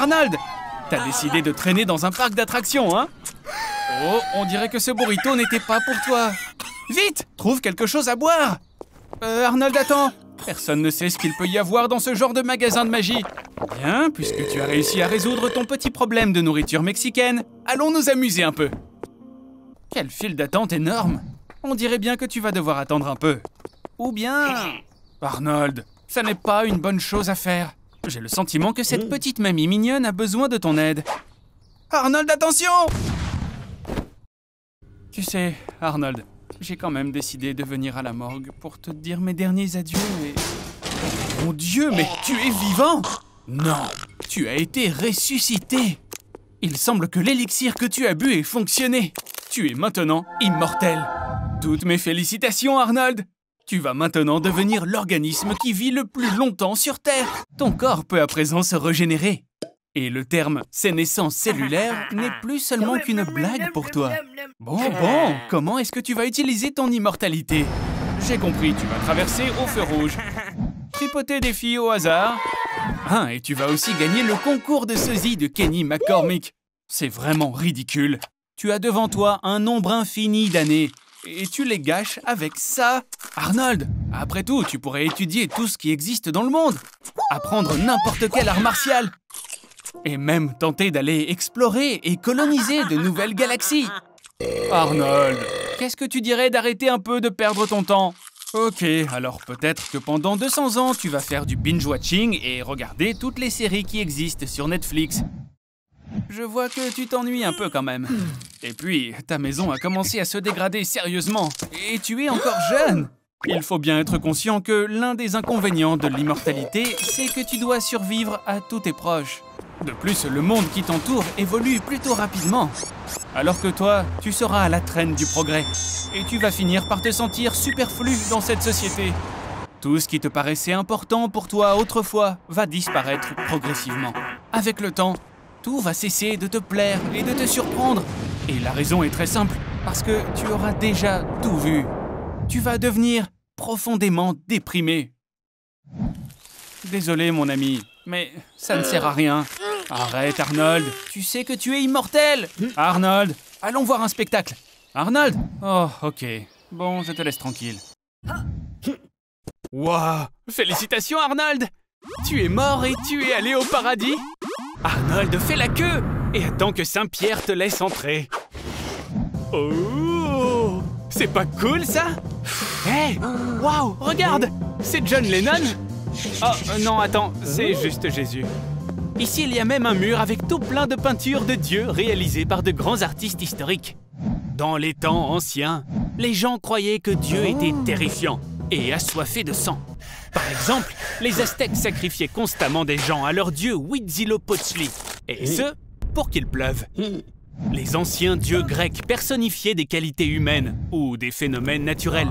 Arnold, t'as décidé de traîner dans un parc d'attractions, hein? Oh, on dirait que ce burrito n'était pas pour toi. Vite, trouve quelque chose à boire. Arnold, attends. Personne ne sait ce qu'il peut y avoir dans ce genre de magasin de magie. Bien, puisque tu as réussi à résoudre ton petit problème de nourriture mexicaine, allons nous amuser un peu. Quelle file d'attente énorme. On dirait bien que tu vas devoir attendre un peu. Ou bien... Arnold, ça n'est pas une bonne chose à faire. J'ai le sentiment que cette petite mamie mignonne a besoin de ton aide. Arnold, attention! Tu sais, Arnold, j'ai quand même décidé de venir à la morgue pour te dire mes derniers adieux et... Mon Dieu, mais tu es vivant! Non, tu as été ressuscité. Il semble que l'élixir que tu as bu ait fonctionné. Tu es maintenant immortel. Toutes mes félicitations, Arnold! Tu vas maintenant devenir l'organisme qui vit le plus longtemps sur Terre. Ton corps peut à présent se régénérer. Et le terme « sénescence cellulaire » n'est plus seulement qu'une blague pour toi. Bon, comment est-ce que tu vas utiliser ton immortalité? J'ai compris, tu vas traverser au feu rouge. Tripoter des filles au hasard. Ah, et tu vas aussi gagner le concours de sosie de Kenny McCormick. C'est vraiment ridicule. Tu as devant toi un nombre infini d'années. Et tu les gâches avec ça. Arnold, après tout, tu pourrais étudier tout ce qui existe dans le monde. Apprendre n'importe quel art martial. Et même tenter d'aller explorer et coloniser de nouvelles galaxies. Arnold, qu'est-ce que tu dirais d'arrêter un peu de perdre ton temps? Ok, alors peut-être que pendant 200 ans, tu vas faire du binge-watching et regarder toutes les séries qui existent sur Netflix. Je vois que tu t'ennuies un peu quand même. Et puis, ta maison a commencé à se dégrader sérieusement. Et tu es encore jeune. Il faut bien être conscient que l'un des inconvénients de l'immortalité, c'est que tu dois survivre à tous tes proches. De plus, le monde qui t'entoure évolue plutôt rapidement. Alors que toi, tu seras à la traîne du progrès. Et tu vas finir par te sentir superflu dans cette société. Tout ce qui te paraissait important pour toi autrefois va disparaître progressivement. Avec le temps, tout va cesser de te plaire et de te surprendre. Et la raison est très simple, parce que tu auras déjà tout vu. Tu vas devenir profondément déprimé. Désolé, mon ami, mais ça ne sert à rien. Arrête, Arnold, tu sais que tu es immortel. Arnold, allons voir un spectacle. Arnold? Oh, ok. Bon, je te laisse tranquille. Waouh! Félicitations, Arnold! Tu es mort et tu es allé au paradis? Arnold, fais la queue et attends que Saint-Pierre te laisse entrer. Oh! C'est pas cool, ça? Hé! Waouh! Regarde! C'est John Lennon? Oh, non, attends, c'est juste Jésus. Ici, il y a même un mur avec tout plein de peintures de Dieu réalisées par de grands artistes historiques. Dans les temps anciens, les gens croyaient que Dieu était terrifiant et assoiffé de sang. Par exemple, les Aztèques sacrifiaient constamment des gens à leur dieu Huitzilopochtli, et ce, pour qu'il pleuve. Les anciens dieux grecs personnifiaient des qualités humaines ou des phénomènes naturels.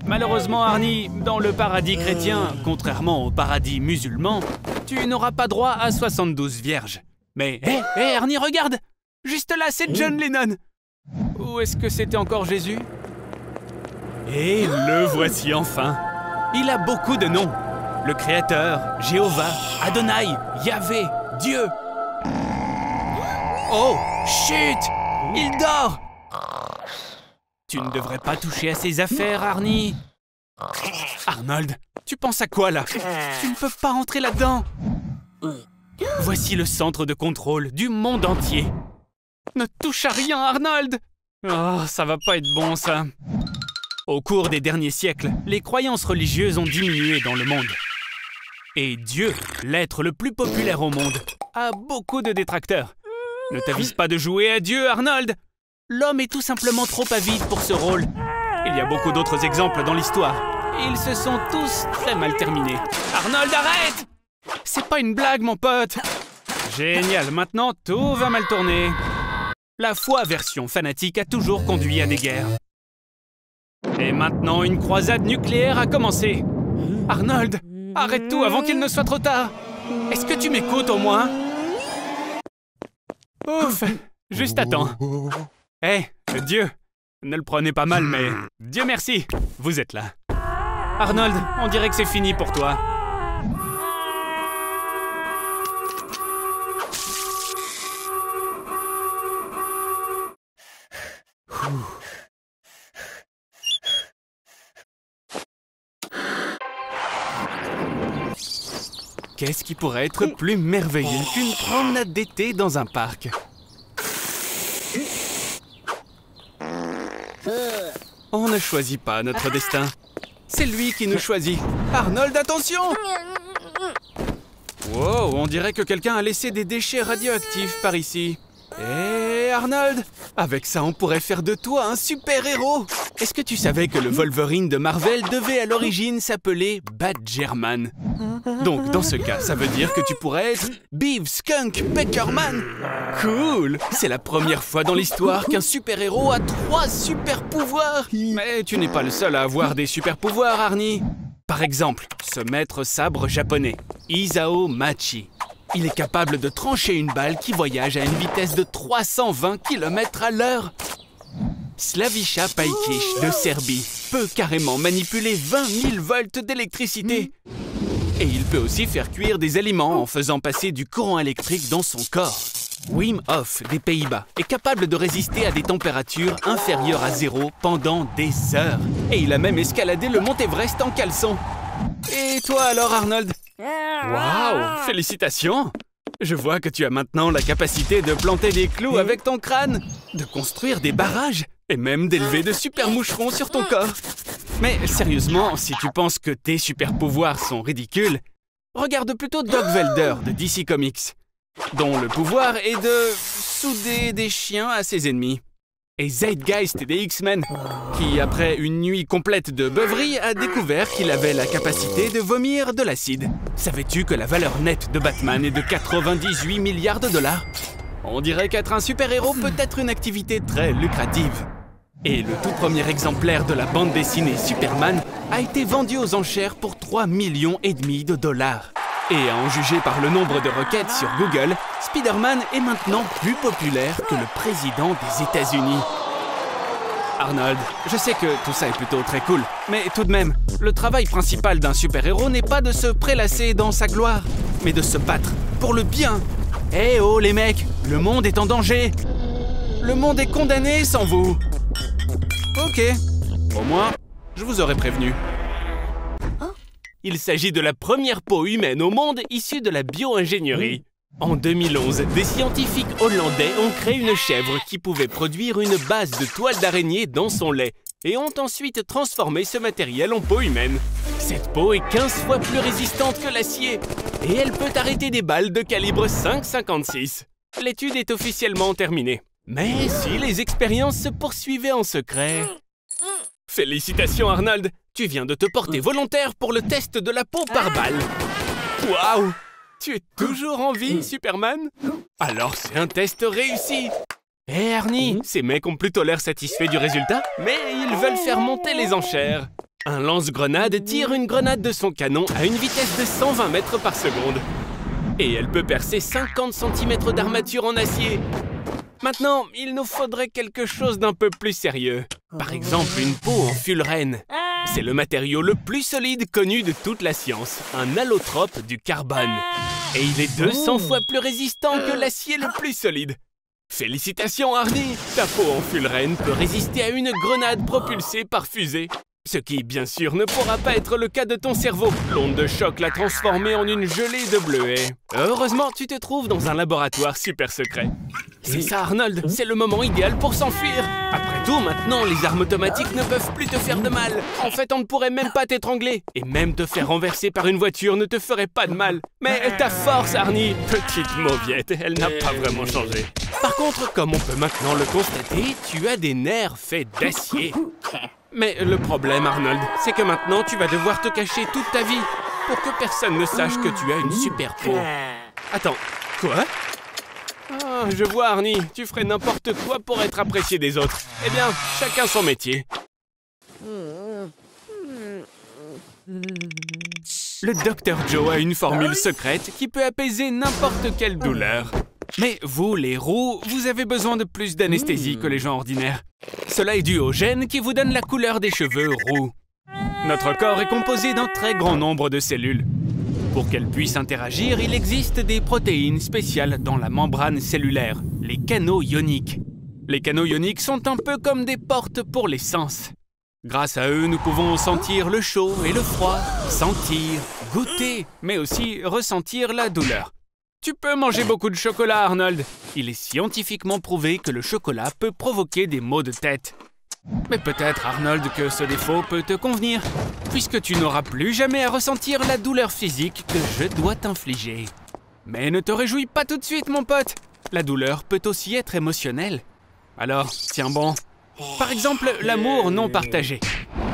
Malheureusement, Arnie, dans le paradis chrétien, contrairement au paradis musulman, tu n'auras pas droit à 72 vierges. Mais, hé, Arnie, regarde! Juste là, c'est John Lennon! Ou est-ce que c'était encore Jésus? Et le voici enfin! Il a beaucoup de noms. Le Créateur, Jéhovah, Adonai, Yahvé, Dieu. Oh, chut! Il dort! Tu ne devrais pas toucher à ses affaires, Arnie. Arnold, tu penses à quoi, là? Tu ne peux pas entrer là-dedans. Voici le centre de contrôle du monde entier. Ne touche à rien, Arnold! Oh, ça va pas être bon, ça. Au cours des derniers siècles, les croyances religieuses ont diminué dans le monde. Et Dieu, l'être le plus populaire au monde, a beaucoup de détracteurs. Ne t'avise pas de jouer à Dieu, Arnold! L'homme est tout simplement trop avide pour ce rôle. Il y a beaucoup d'autres exemples dans l'histoire. Et ils se sont tous très mal terminés. Arnold, arrête! C'est pas une blague, mon pote! Génial, maintenant tout va mal tourner. La foi version fanatique a toujours conduit à des guerres. Et maintenant, une croisade nucléaire a commencé. Arnold, arrête tout avant qu'il ne soit trop tard. Est-ce que tu m'écoutes au moins? Ouf, juste attends. Hé, Dieu, ne le prenez pas mal, mais Dieu merci, vous êtes là. Arnold, on dirait que c'est fini pour toi. Qu'est-ce qui pourrait être plus merveilleux qu'une promenade d'été dans un parc? On ne choisit pas notre destin. C'est lui qui nous choisit. Arnold, attention! Wow, on dirait que quelqu'un a laissé des déchets radioactifs par ici. Hé, Arnold! Avec ça, on pourrait faire de toi un super-héros! Est-ce que tu savais que le Wolverine de Marvel devait à l'origine s'appeler Badgerman? Donc, dans ce cas, ça veut dire que tu pourrais être Beef Skunk Peckerman! Cool! C'est la première fois dans l'histoire qu'un super-héros a 3 super-pouvoirs! Mais tu n'es pas le seul à avoir des super-pouvoirs, Arnie! Par exemple, ce maître sabre japonais, Isao Machi. Il est capable de trancher une balle qui voyage à une vitesse de 320 km à l'heure. Slaviša Pajkić de Serbie peut carrément manipuler 20 000 volts d'électricité. Et il peut aussi faire cuire des aliments en faisant passer du courant électrique dans son corps. Wim Hof des Pays-Bas est capable de résister à des températures inférieures à 0 pendant des heures. Et il a même escaladé le mont Everest en caleçon. Et toi alors, Arnold? Waouh! Félicitations! Je vois que tu as maintenant la capacité de planter des clous avec ton crâne, de construire des barrages et même d'élever de super moucherons sur ton corps. Mais sérieusement, si tu penses que tes super pouvoirs sont ridicules, regarde plutôt Doc Velder de DC Comics, dont le pouvoir est de souder des chiens à ses ennemis. Et Zeitgeist des X-Men, qui, après une nuit complète de beuverie, a découvert qu'il avait la capacité de vomir de l'acide. Savais-tu que la valeur nette de Batman est de 98 milliards de dollars? On dirait qu'être un super-héros peut être une activité très lucrative. Et le tout premier exemplaire de la bande dessinée Superman a été vendu aux enchères pour 3,5 millions de dollars. Et à en juger par le nombre de requêtes sur Google, Spider-Man est maintenant plus populaire que le président des États-Unis. Arnold, je sais que tout ça est plutôt très cool, mais tout de même, le travail principal d'un super-héros n'est pas de se prélasser dans sa gloire, mais de se battre pour le bien. Eh oh les mecs, le monde est en danger. Le monde est condamné sans vous. Ok, au moins, je vous aurais prévenu. Il s'agit de la première peau humaine au monde issue de la bio-ingénierie. En 2011, des scientifiques hollandais ont créé une chèvre qui pouvait produire une base de toile d'araignée dans son lait et ont ensuite transformé ce matériel en peau humaine. Cette peau est 15 fois plus résistante que l'acier et elle peut arrêter des balles de calibre 5,56. L'étude est officiellement terminée. Mais si les expériences se poursuivaient en secret... Félicitations Arnold, tu viens de te porter volontaire pour le test de la peau par balle. Waouh! Tu es toujours en vie, Superman? Alors c'est un test réussi. Hé Arnie, ces mecs ont plutôt l'air satisfaits du résultat, mais ils veulent faire monter les enchères. Un lance-grenade tire une grenade de son canon à une vitesse de 120 mètres par seconde. Et elle peut percer 50 cm d'armature en acier. Maintenant, il nous faudrait quelque chose d'un peu plus sérieux. Par exemple, une peau en fullerène. C'est le matériau le plus solide connu de toute la science, un allotrope du carbone. Et il est 200 fois plus résistant que l'acier le plus solide. Félicitations Arnie, ta peau en fullerène peut résister à une grenade propulsée par fusée. Ce qui, bien sûr, ne pourra pas être le cas de ton cerveau. L'onde de choc l'a transformé en une gelée de bleuets. Heureusement, tu te trouves dans un laboratoire super secret. C'est ça, Arnold, c'est le moment idéal pour s'enfuir. Après tout, maintenant, les armes automatiques ne peuvent plus te faire de mal. En fait, on ne pourrait même pas t'étrangler. Et même te faire renverser par une voiture ne te ferait pas de mal. Mais ta force, Arnie, petite mauviette, elle n'a pas vraiment changé. Par contre, comme on peut maintenant le constater, tu as des nerfs faits d'acier. Mais le problème, Arnold, c'est que maintenant, tu vas devoir te cacher toute ta vie pour que personne ne sache que tu as une super peau. Attends, quoi? Ah, je vois, Arnie, tu ferais n'importe quoi pour être apprécié des autres. Eh bien, chacun son métier. Le Dr Joe a une formule secrète qui peut apaiser n'importe quelle douleur. Mais vous, les roux, vous avez besoin de plus d'anesthésie que les gens ordinaires. Cela est dû au gène qui vous donne la couleur des cheveux roux. Notre corps est composé d'un très grand nombre de cellules. Pour qu'elles puissent interagir, il existe des protéines spéciales dans la membrane cellulaire, les canaux ioniques. Les canaux ioniques sont un peu comme des portes pour les sens. Grâce à eux, nous pouvons sentir le chaud et le froid, sentir, goûter, mais aussi ressentir la douleur. Tu peux manger beaucoup de chocolat, Arnold. Il est scientifiquement prouvé que le chocolat peut provoquer des maux de tête. Mais peut-être, Arnold, que ce défaut peut te convenir, puisque tu n'auras plus jamais à ressentir la douleur physique que je dois t'infliger. Mais ne te réjouis pas tout de suite, mon pote. La douleur peut aussi être émotionnelle. Alors, tiens bon. Par exemple, l'amour non partagé.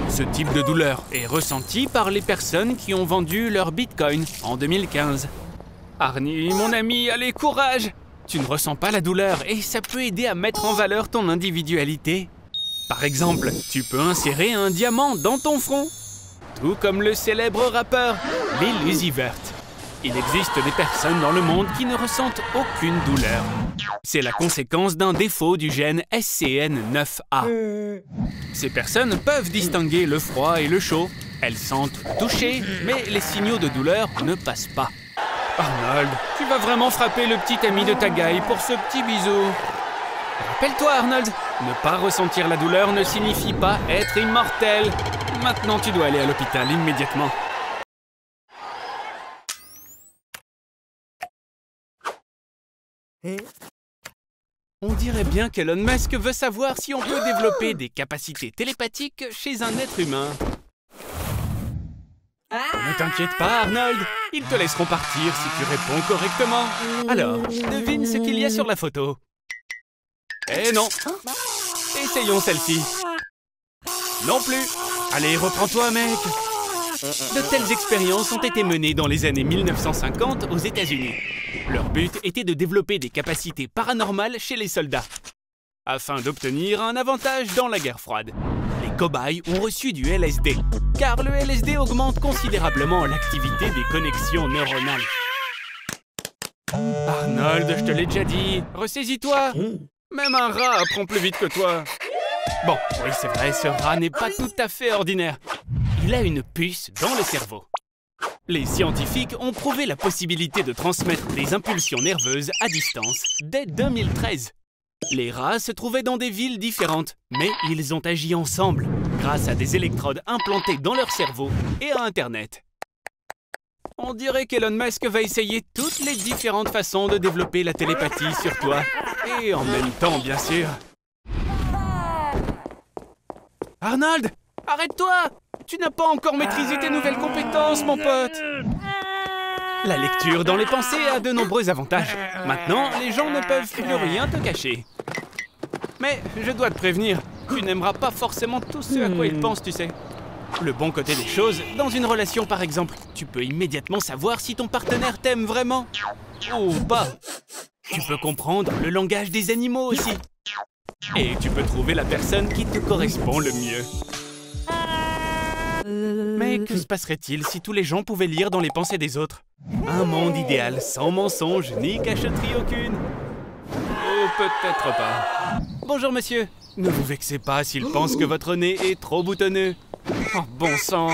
Ce type de douleur est ressenti par les personnes qui ont vendu leur Bitcoin en 2015. Arnie, mon ami, allez, courage! Tu ne ressens pas la douleur et ça peut aider à mettre en valeur ton individualité. Par exemple, tu peux insérer un diamant dans ton front. Tout comme le célèbre rappeur Lil Uzi Vert. Il existe des personnes dans le monde qui ne ressentent aucune douleur. C'est la conséquence d'un défaut du gène SCN9A. Ces personnes peuvent distinguer le froid et le chaud. Elles sentent toucher, mais les signaux de douleur ne passent pas. Arnold, tu vas vraiment frapper le petit ami de ta gaille pour ce petit bisou. Rappelle-toi, Arnold, ne pas ressentir la douleur ne signifie pas être immortel. Maintenant, tu dois aller à l'hôpital immédiatement. On dirait bien qu'Elon Musk veut savoir si on peut développer des capacités télépathiques chez un être humain. Ne t'inquiète pas, Arnold. Ils te laisseront partir si tu réponds correctement. Alors, devine ce qu'il y a sur la photo. Eh non. Essayons celle-ci. Non plus. Allez, reprends-toi, mec. De telles expériences ont été menées dans les années 1950 aux États-Unis. Leur but était de développer des capacités paranormales chez les soldats, afin d'obtenir un avantage dans la guerre froide. Les cobayes ont reçu du LSD, car le LSD augmente considérablement l'activité des connexions neuronales. Arnold, je te l'ai déjà dit, ressaisis-toi. Même un rat apprend plus vite que toi. Bon, oui, c'est vrai, ce rat n'est pas tout à fait ordinaire. Il a une puce dans le cerveau. Les scientifiques ont prouvé la possibilité de transmettre des impulsions nerveuses à distance dès 2013. Les rats se trouvaient dans des villes différentes, mais ils ont agi ensemble grâce à des électrodes implantées dans leur cerveau et à Internet. On dirait qu'Elon Musk va essayer toutes les différentes façons de développer la télépathie sur toi. Et en même temps, bien sûr. Arnold, arrête-toi! Tu n'as pas encore maîtrisé tes nouvelles compétences, mon pote! La lecture dans les pensées a de nombreux avantages. Maintenant, les gens ne peuvent plus rien te cacher. Mais je dois te prévenir, tu n'aimeras pas forcément tout ce à quoi ils pensent, tu sais. Le bon côté des choses, dans une relation par exemple, tu peux immédiatement savoir si ton partenaire t'aime vraiment. Ou pas. Tu peux comprendre le langage des animaux aussi. Et tu peux trouver la personne qui te correspond le mieux. Mais que se passerait-il si tous les gens pouvaient lire dans les pensées des autres? Un monde idéal, sans mensonge ni cachotterie aucune. Oh, peut-être pas. Bonjour, monsieur. Ne vous vexez pas s'il pense que votre nez est trop boutonneux. Oh, bon sang.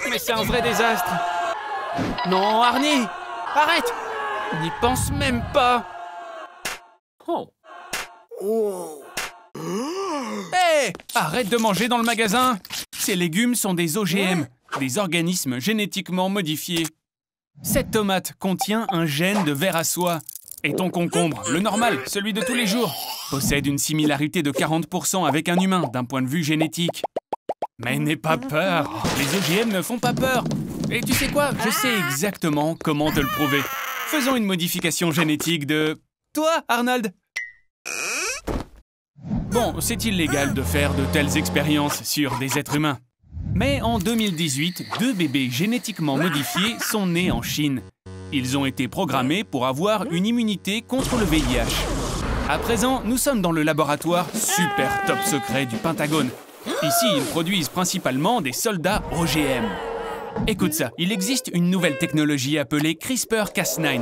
Mais c'est un vrai désastre. Non, Arnie! Arrête! N'y pense même pas. Oh. Hé! Arrête de manger dans le magasin! Ces légumes sont des OGM, des organismes génétiquement modifiés. Cette tomate contient un gène de ver à soie. Et ton concombre, le normal, celui de tous les jours, possède une similarité de 40% avec un humain d'un point de vue génétique. Mais n'aie pas peur, les OGM ne font pas peur. Et tu sais quoi? Je sais exactement comment te le prouver. Faisons une modification génétique de... Toi, Arnold? Bon, c'est illégal de faire de telles expériences sur des êtres humains. Mais en 2018, 2 bébés génétiquement modifiés sont nés en Chine. Ils ont été programmés pour avoir une immunité contre le VIH. À présent, nous sommes dans le laboratoire super top secret du Pentagone. Ici, ils produisent principalement des soldats OGM. Écoute ça, il existe une nouvelle technologie appelée CRISPR-Cas9.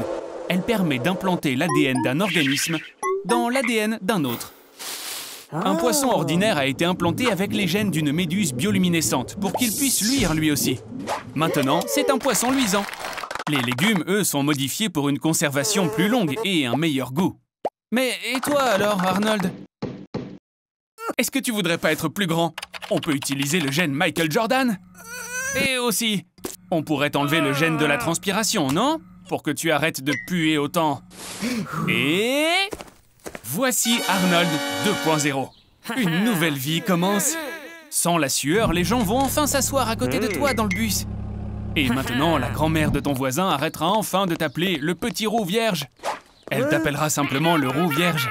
Elle permet d'implanter l'ADN d'un organisme dans l'ADN d'un autre. Un poisson ordinaire a été implanté avec les gènes d'une méduse bioluminescente pour qu'il puisse luire lui aussi. Maintenant, c'est un poisson luisant. Les légumes, eux, sont modifiés pour une conservation plus longue et un meilleur goût. Mais et toi alors, Arnold? Est-ce que tu voudrais pas être plus grand? On peut utiliser le gène Michael Jordan? Et aussi, on pourrait t'enlever le gène de la transpiration, non? Pour que tu arrêtes de puer autant. Et... voici Arnold 2.0. Une nouvelle vie commence. Sans la sueur, les gens vont enfin s'asseoir à côté de toi dans le bus. Et maintenant, la grand-mère de ton voisin arrêtera enfin de t'appeler le petit roux vierge. Elle t'appellera simplement le roux vierge.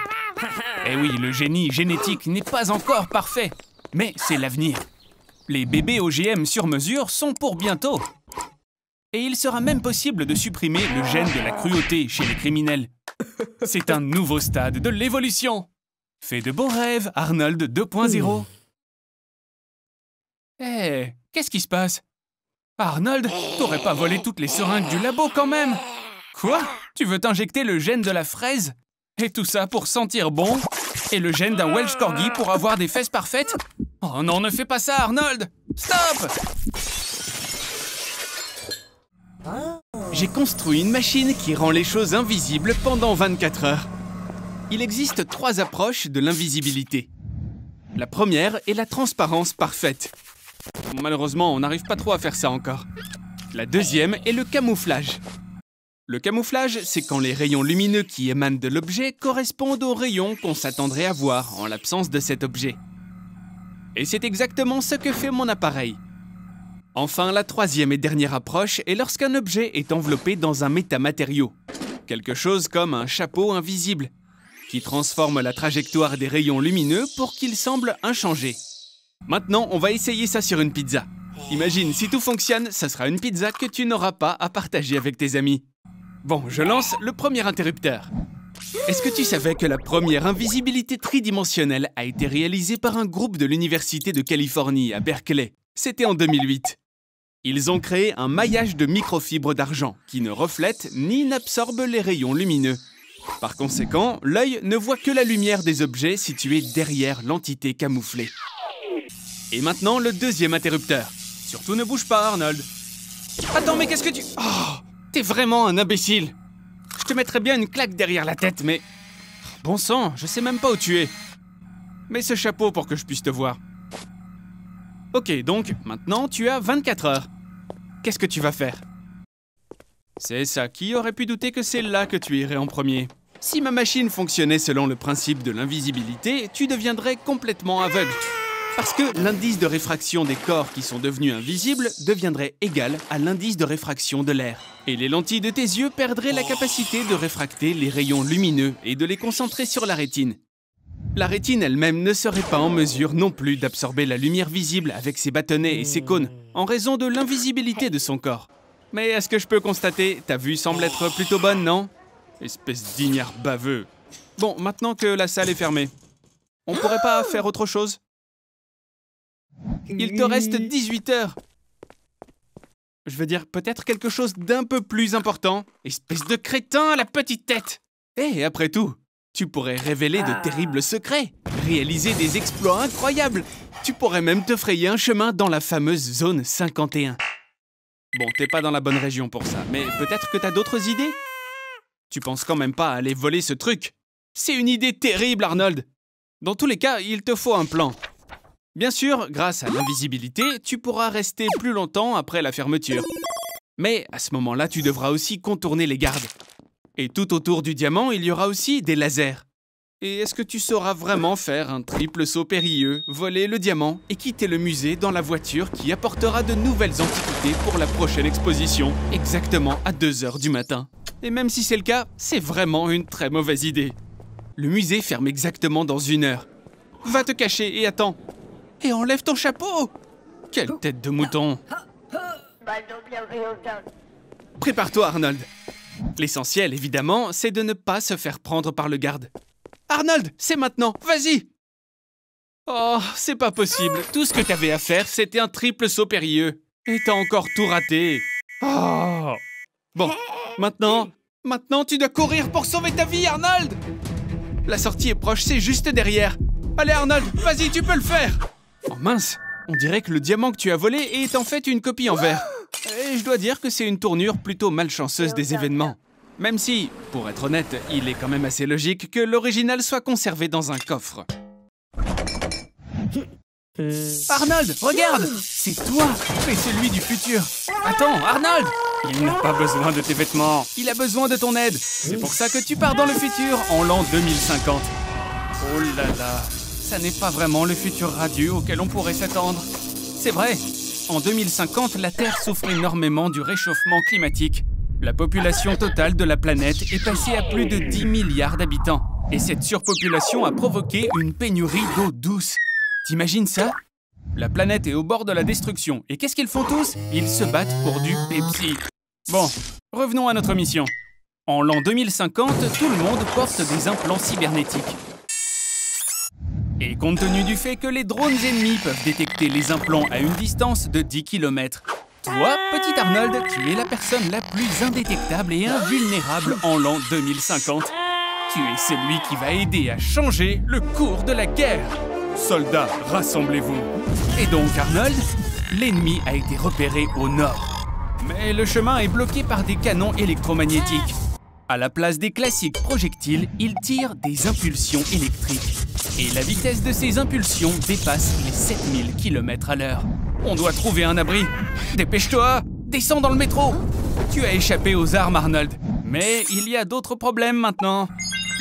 Eh oui, le génie génétique n'est pas encore parfait, mais c'est l'avenir. Les bébés OGM sur mesure sont pour bientôt. Et il sera même possible de supprimer le gène de la cruauté chez les criminels. C'est un nouveau stade de l'évolution. Fais de beaux rêves, Arnold 2.0. Hé, qu'est-ce qui se passe? Arnold, t'aurais pas volé toutes les seringues du labo quand même? Quoi? Tu veux t'injecter le gène de la fraise? Et tout ça pour sentir bon? Et le gène d'un Welsh Corgi pour avoir des fesses parfaites? Oh non, ne fais pas ça, Arnold! Stop! J'ai construit une machine qui rend les choses invisibles pendant 24 heures. Il existe 3 approches de l'invisibilité. La première est la transparence parfaite. Malheureusement, on n'arrive pas trop à faire ça encore. La deuxième est le camouflage. Le camouflage, c'est quand les rayons lumineux qui émanent de l'objet correspondent aux rayons qu'on s'attendrait à voir en l'absence de cet objet. Et c'est exactement ce que fait mon appareil. Enfin, la troisième et dernière approche est lorsqu'un objet est enveloppé dans un métamatériau. Quelque chose comme un chapeau invisible, qui transforme la trajectoire des rayons lumineux pour qu'ils semblent inchangés. Maintenant, on va essayer ça sur une pizza. Imagine, si tout fonctionne, ça sera une pizza que tu n'auras pas à partager avec tes amis. Bon, je lance le premier interrupteur. Est-ce que tu savais que la première invisibilité tridimensionnelle a été réalisée par un groupe de l'Université de Californie à Berkeley? C'était en 2008. Ils ont créé un maillage de microfibres d'argent qui ne reflète ni n'absorbe les rayons lumineux. Par conséquent, l'œil ne voit que la lumière des objets situés derrière l'entité camouflée. Et maintenant, le deuxième interrupteur. Surtout ne bouge pas, Arnold. Attends, mais qu'est-ce que tu... Oh, t'es vraiment un imbécile. Je te mettrais bien une claque derrière la tête, mais... Bon sang, je sais même pas où tu es. Mets ce chapeau pour que je puisse te voir. Ok, donc, maintenant, tu as 24 heures. Qu'est-ce que tu vas faire? C'est ça, qui aurait pu douter que c'est là que tu irais en premier? Si ma machine fonctionnait selon le principe de l'invisibilité, tu deviendrais complètement aveugle. Parce que l'indice de réfraction des corps qui sont devenus invisibles deviendrait égal à l'indice de réfraction de l'air. Et les lentilles de tes yeux perdraient la capacité de réfracter les rayons lumineux et de les concentrer sur la rétine. La rétine elle-même ne serait pas en mesure non plus d'absorber la lumière visible avec ses bâtonnets et ses cônes, en raison de l'invisibilité de son corps. Mais à ce que je peux constater, ta vue semble être plutôt bonne, non? Espèce d'ignare baveux. Bon, maintenant que la salle est fermée, on pourrait pas faire autre chose? Il te reste 18 heures. Je veux dire, peut-être quelque chose d'un peu plus important. Espèce de crétin à la petite tête. Et après tout, tu pourrais révéler de terribles secrets, réaliser des exploits incroyables. Tu pourrais même te frayer un chemin dans la fameuse zone 51. Bon, t'es pas dans la bonne région pour ça, mais peut-être que t'as d'autres idées? Tu penses quand même pas à aller voler ce truc? C'est une idée terrible, Arnold. Dans tous les cas, il te faut un plan. Bien sûr, grâce à l'invisibilité, tu pourras rester plus longtemps après la fermeture. Mais à ce moment-là, tu devras aussi contourner les gardes. Et tout autour du diamant, il y aura aussi des lasers. Et est-ce que tu sauras vraiment faire un triple saut périlleux, voler le diamant et quitter le musée dans la voiture qui apportera de nouvelles antiquités pour la prochaine exposition, exactement à 2 h du matin? Et même si c'est le cas, c'est vraiment une très mauvaise idée. Le musée ferme exactement dans 1 heure. Va te cacher et attends. Et enlève ton chapeau! Quelle tête de mouton! Prépare-toi, Arnold. L'essentiel, évidemment, c'est de ne pas se faire prendre par le garde. Arnold, c'est maintenant, vas-y! Oh, c'est pas possible. Tout ce que t'avais à faire, c'était un triple saut périlleux. Et t'as encore tout raté. Oh! Bon, maintenant, tu dois courir pour sauver ta vie, Arnold! La sortie est proche, c'est juste derrière. Allez, Arnold, vas-y, tu peux le faire! Oh mince, on dirait que le diamant que tu as volé est en fait une copie en verre. Et je dois dire que c'est une tournure plutôt malchanceuse des événements. Même si, pour être honnête, il est quand même assez logique que l'original soit conservé dans un coffre. Arnold, regarde! C'est toi! C'est celui du futur! Attends, Arnold! Il n'a pas besoin de tes vêtements, il a besoin de ton aide. C'est pour ça que tu pars dans le futur en l'an 2050. Oh là là, ça n'est pas vraiment le futur radieux auquel on pourrait s'attendre. C'est vrai, en 2050, la Terre souffre énormément du réchauffement climatique. La population totale de la planète est passée à plus de 10 milliards d'habitants. Et cette surpopulation a provoqué une pénurie d'eau douce. T'imagines ça? La planète est au bord de la destruction. Et qu'est-ce qu'ils font tous? Ils se battent pour du Pepsi. Bon, revenons à notre mission. En l'an 2050, tout le monde porte des implants cybernétiques. Et compte tenu du fait que les drones ennemis peuvent détecter les implants à une distance de 10 km, toi, petit Arnold, tu es la personne la plus indétectable et invulnérable en l'an 2050. Tu es celui qui va aider à changer le cours de la guerre. Soldats, rassemblez-vous. Et donc, Arnold, l'ennemi a été repéré au nord. Mais le chemin est bloqué par des canons électromagnétiques. À la place des classiques projectiles, il tire des impulsions électriques. Et la vitesse de ces impulsions dépasse les 7000 km/h. On doit trouver un abri. Dépêche-toi! Descends dans le métro! Tu as échappé aux armes, Arnold. Mais il y a d'autres problèmes maintenant.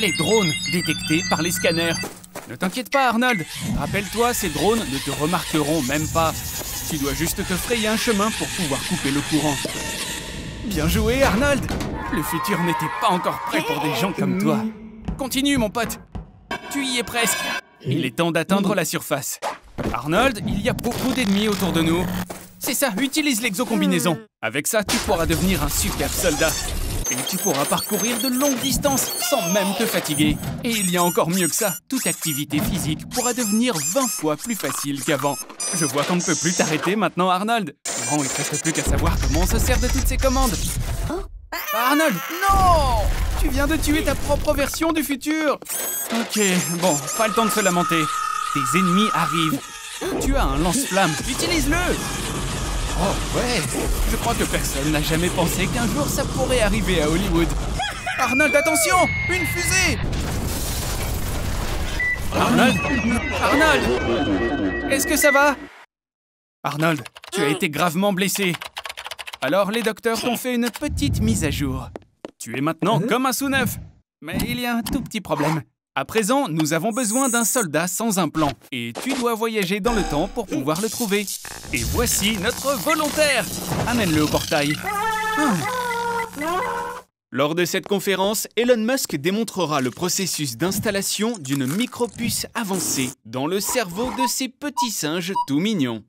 Les drones détectés par les scanners. Ne t'inquiète pas, Arnold. Rappelle-toi, ces drones ne te remarqueront même pas. Tu dois juste te frayer un chemin pour pouvoir couper le courant. Bien joué, Arnold! Le futur n'était pas encore prêt pour des gens comme toi. Continue, mon pote. Tu y es presque. Il est temps d'atteindre la surface. Arnold, il y a beaucoup d'ennemis autour de nous. C'est ça, utilise l'exocombinaison. Avec ça, tu pourras devenir un super soldat. Et tu pourras parcourir de longues distances sans même te fatiguer. Et il y a encore mieux que ça, toute activité physique pourra devenir 20 fois plus facile qu'avant. Je vois qu'on ne peut plus t'arrêter maintenant, Arnold. Bon, il ne reste plus qu'à savoir comment on se sert de toutes ces commandes. Arnold, non! Tu viens de tuer ta propre version du futur. Ok, bon, pas le temps de se lamenter. Tes ennemis arrivent. Tu as un lance-flamme, utilise-le! Oh ouais, je crois que personne n'a jamais pensé qu'un jour ça pourrait arriver à Hollywood. Arnold, attention! Une fusée! Arnold? Arnold! Est-ce que ça va? Arnold, tu as été gravement blessé. Alors les docteurs t'ont fait une petite mise à jour. Tu es maintenant comme un sous-neuf. Mais il y a un tout petit problème. À présent, nous avons besoin d'un soldat sans implant. Et tu dois voyager dans le temps pour pouvoir le trouver. Et voici notre volontaire. Amène-le au portail. Lors de cette conférence, Elon Musk démontrera le processus d'installation d'une micropuce avancée dans le cerveau de ces petits singes tout mignons.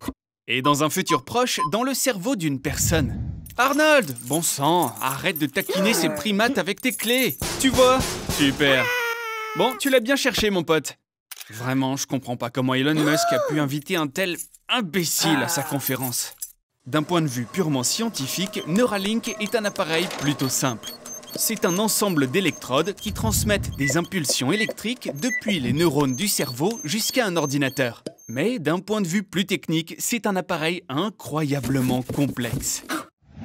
Et dans un futur proche, dans le cerveau d'une personne. Arnold, bon sang, arrête de taquiner ces primates avec tes clés. Tu vois? Super. Bon, tu l'as bien cherché, mon pote. Vraiment, je comprends pas comment Elon Musk a pu inviter un tel imbécile à sa conférence. D'un point de vue purement scientifique, Neuralink est un appareil plutôt simple. C'est un ensemble d'électrodes qui transmettent des impulsions électriques depuis les neurones du cerveau jusqu'à un ordinateur. Mais d'un point de vue plus technique, c'est un appareil incroyablement complexe.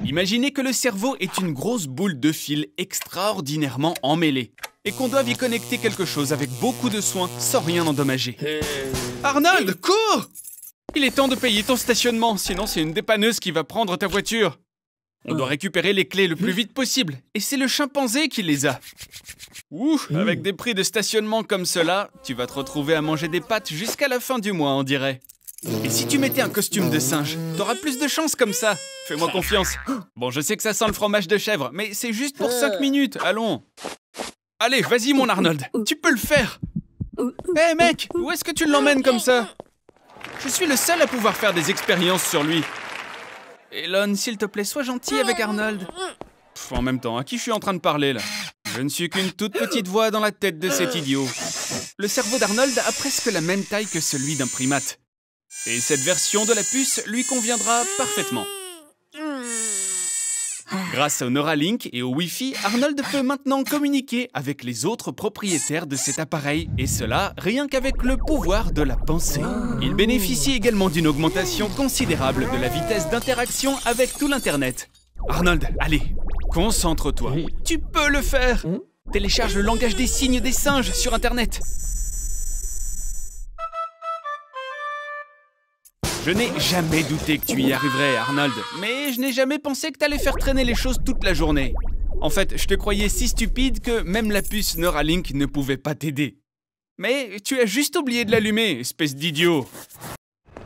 Imaginez que le cerveau est une grosse boule de fil extraordinairement emmêlée et qu'on doit y connecter quelque chose avec beaucoup de soin sans rien endommager. Arnold, cours! Il est temps de payer ton stationnement, sinon c'est une dépanneuse qui va prendre ta voiture. On doit récupérer les clés le plus vite possible, et c'est le chimpanzé qui les a. Ouh, avec des prix de stationnement comme cela, tu vas te retrouver à manger des pâtes jusqu'à la fin du mois, on dirait. Et si tu mettais un costume de singe, t'auras plus de chance comme ça. Fais-moi confiance. Bon, je sais que ça sent le fromage de chèvre, mais c'est juste pour 5 minutes, allons. Allez, vas-y mon Arnold, tu peux le faire. Hé mec, où est-ce que tu l'emmènes comme ça? Je suis le seul à pouvoir faire des expériences sur lui. Elon, s'il te plaît, sois gentil avec Arnold. En même temps, à qui je suis en train de parler là? Je ne suis qu'une toute petite voix dans la tête de cet idiot. Le cerveau d'Arnold a presque la même taille que celui d'un primate. Et cette version de la puce lui conviendra parfaitement. Grâce au Neuralink et au Wi-Fi, Arnold peut maintenant communiquer avec les autres propriétaires de cet appareil, et cela rien qu'avec le pouvoir de la pensée. Il bénéficie également d'une augmentation considérable de la vitesse d'interaction avec tout l'Internet. Arnold, allez, concentre-toi. Tu peux le faire. Télécharge le langage des signes des singes sur Internet. Je n'ai jamais douté que tu y arriverais, Arnold. Mais je n'ai jamais pensé que t'allais faire traîner les choses toute la journée. En fait, je te croyais si stupide que même la puce Neuralink ne pouvait pas t'aider. Mais tu as juste oublié de l'allumer, espèce d'idiot.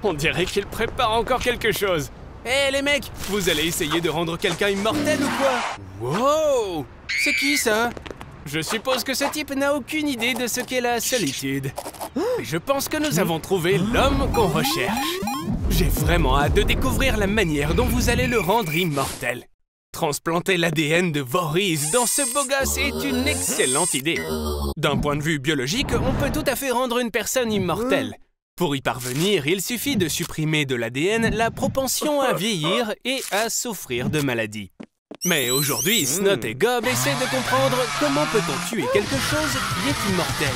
On dirait qu'il prépare encore quelque chose. Hé les mecs, vous allez essayer de rendre quelqu'un immortel ou quoi? Wow! C'est qui ça? Je suppose que ce type n'a aucune idée de ce qu'est la solitude. Je pense que nous avons trouvé l'homme qu'on recherche. J'ai vraiment hâte de découvrir la manière dont vous allez le rendre immortel. Transplanter l'ADN de Voorhees dans ce beau gosse est une excellente idée. D'un point de vue biologique, on peut tout à fait rendre une personne immortelle. Pour y parvenir, il suffit de supprimer de l'ADN la propension à vieillir et à souffrir de maladies. Mais aujourd'hui, Snot et Gob essaient de comprendre comment peut-on tuer quelque chose qui est immortel.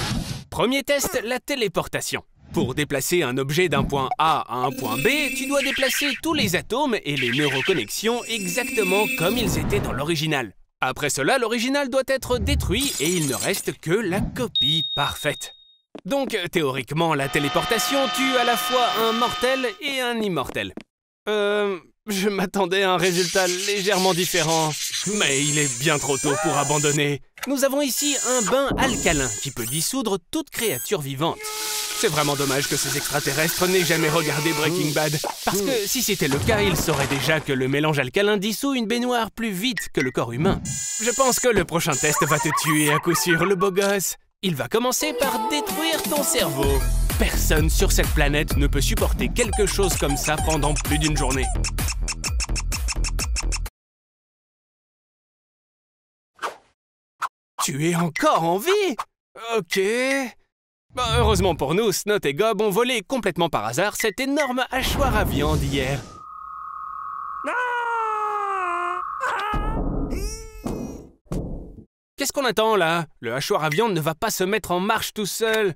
Premier test, la téléportation. Pour déplacer un objet d'un point A à un point B, tu dois déplacer tous les atomes et les neuroconnexions exactement comme ils étaient dans l'original. Après cela, l'original doit être détruit et il ne reste que la copie parfaite. Donc, théoriquement, la téléportation tue à la fois un mortel et un immortel. Je m'attendais à un résultat légèrement différent, mais il est bien trop tôt pour abandonner. Nous avons ici un bain alcalin qui peut dissoudre toute créature vivante. C'est vraiment dommage que ces extraterrestres n'aient jamais regardé Breaking Bad, parce que si c'était le cas, ils sauraient déjà que le mélange alcalin dissout une baignoire plus vite que le corps humain. Je pense que le prochain test va te tuer à coup sûr, le beau gosse. Il va commencer par détruire ton cerveau. Personne sur cette planète ne peut supporter quelque chose comme ça pendant plus d'une journée. Tu es encore en vie? Ok. Bah, heureusement pour nous, Snot et Gob ont volé complètement par hasard cette énorme hachoir à viande hier. Qu'est-ce qu'on attend là? Le hachoir à viande ne va pas se mettre en marche tout seul.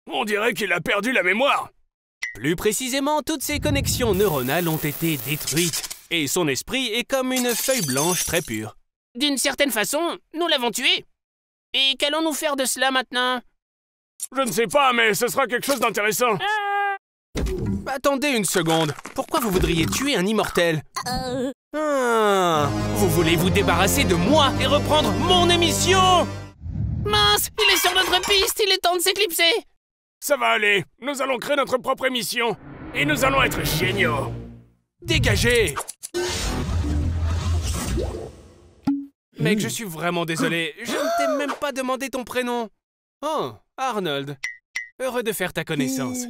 On dirait qu'il a perdu la mémoire. Plus précisément, toutes ses connexions neuronales ont été détruites. Et son esprit est comme une feuille blanche très pure. D'une certaine façon, nous l'avons tué. Et qu'allons-nous faire de cela maintenant? Je ne sais pas, mais ce sera quelque chose d'intéressant. Attendez une seconde. Pourquoi vous voudriez tuer un immortel? Vous voulez vous débarrasser de moi et reprendre mon émission? Mince, il est sur notre piste, il est temps de s'éclipser. Ça va aller. Nous allons créer notre propre émission. Et nous allons être géniaux. Dégagez! Mec, je suis vraiment désolé. Je ne t'ai même pas demandé ton prénom. Oh, Arnold. Heureux de faire ta connaissance.